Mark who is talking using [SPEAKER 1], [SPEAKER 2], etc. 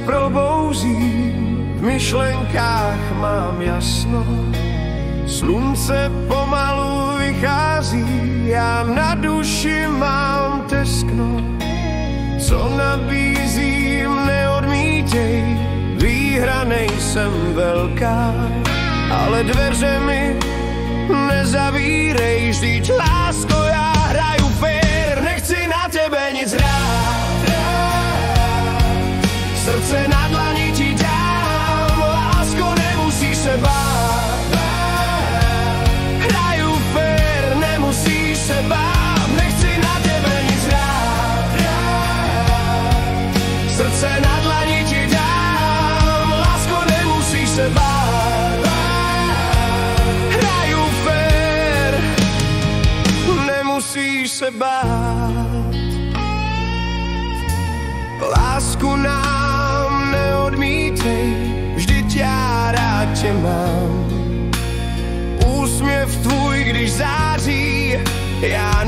[SPEAKER 1] probouzím, v myšlenkách mám jasno. Slunce pomalu vychází, já na duši mám teskno. Co nabízím, neodmítej, výhra nejsem velká, ale dveře mi nezavírej, vždyť lásko, já hraju fér, nechci na tebe nic hrát. Srdce na dlani ti dám, lásko, nemusíš se bát. Hraju fér, nemusíš se bát, nechci na tebe nic hrát. Srdce na dlani ti dám, lásko, nemusíš se bát. Hraju fér, nemusíš se bát. Lásku nám neodmítej, vždyť já rád tě mám. Úsměv tvůj, když září, já